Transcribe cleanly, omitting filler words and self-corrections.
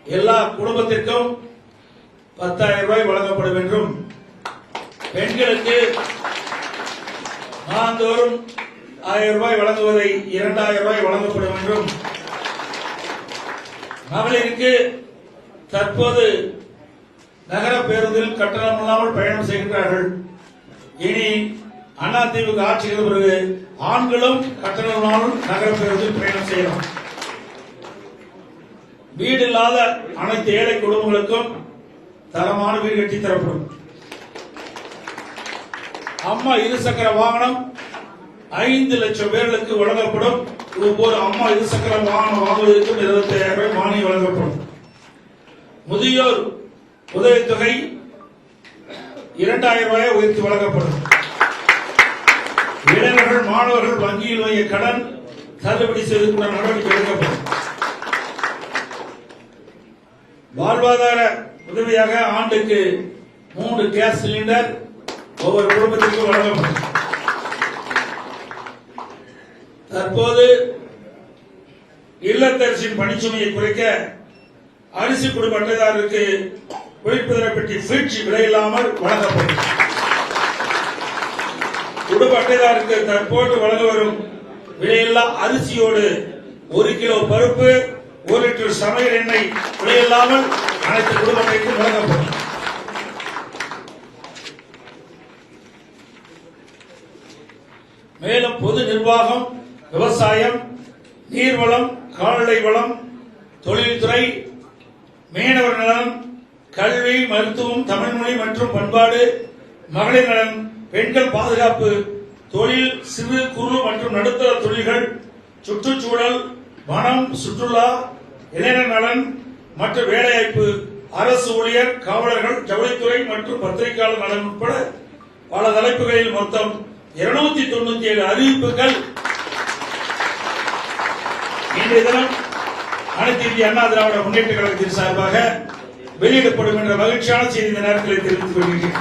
எல்லா குடும்பத்திற்கும் 10,000 ரூபாய் வழங்கப்படும் என்றும், பெண்களுக்கு மாதந்தோறும் 1000 ரூபாய் வழங்குவதை 2000 ரூபாய் வழங்கப்படும் என்றும், மகளிருக்கு தற்போது நகர பேருந்தில் கட்டணம் இல்லாமல் பயணம் செய்கின்றார்கள். இனி அதிமுக ஆட்சிக்கு பிறகு ஆண்களும் கட்டணம் இல்லாமல் நகர பேருந்தில் பயணம் செய்யலாம். வீடு இல்லாத அனைத்து ஏழை குடும்பங்களுக்கும் தரமான வீடு கட்டி தரப்படும். அம்மா இருசக்கர வாகனம் 5 லட்சம் பேர்களுக்கு வழங்கப்படும். ஒவ்வொரு அம்மா இருசக்கர வாகனம் வாங்குவதற்கும் 25,000 ரூபாய் மானியம் வழங்கப்படும். முதியோர் உதவித்தொகை 2,000 ரூபாய் உயர்த்தி வழங்கப்படும். இளைஞர்கள் மாணவர்கள் வங்கியில் வாங்கிய கடன் தள்ளுபடி செய்வதற்கான நடவடிக்கை எடுக்கப்படும். வாழ்வாதார உதவியாக ஆண்டுக்கு 3 கேஸ் சிலிண்டர் ஒவ்வொரு குடும்பத்திற்கும் வழங்கப்படும். தற்போது இல்லத்தரசின் பணிச்சுமையை குறைக்க அரிசி குடும்ப அட்டைதாரருக்கு குளிர்பதன பெட்டி ஃபிரிட்ஜ் விலையில்லாமல் வழங்கப்படும். குடும்ப அட்டைதாருக்கு தற்போது வழங்க வரும் விலையில்லா அரிசியோடு 1 கிலோ பருப்பு, 1 லிட்டர் சமையல் எண்ணெய் விலையில்லாமல் அனைத்து குடும்ப அட்டைக்கும் வழங்கப்படும். மேலும் பொது நிர்வாகம், விவசாயம், நீர்வளம், கால்நடை வளம், தொழில்துறை, மீனவர் நலன், கல்வி, மருத்துவம், தமிழ்மொழி மற்றும் பண்பாடு, மகளிர் நலன், பெண்கள் பாதுகாப்பு, தொழில், சிறு குறு மற்றும் நடுத்தர தொழில்கள், சுற்றுச்சூழல், வனம், சுற்றுலா, இளைஞர் நலன் மற்றும் வேலைவாய்ப்பு, அரசு ஊழியர், காவலர்கள், ஜவுளித்துறை மற்றும் பத்திரிகையாளர் நலன் உட்பட பல தலைப்புகளில் மொத்தம் 297 அறிவிப்புகள் இன்றைய தினம் அனைத்து இந்திய அண்ணா திராவிட முன்னேற்ற கழகத்தின் சார்பாக வெளியிடப்படும் என்ற மகிழ்ச்சியான செய்தி இந்த நேரத்தில் தெரிவித்துக் கொள்கிறேன்.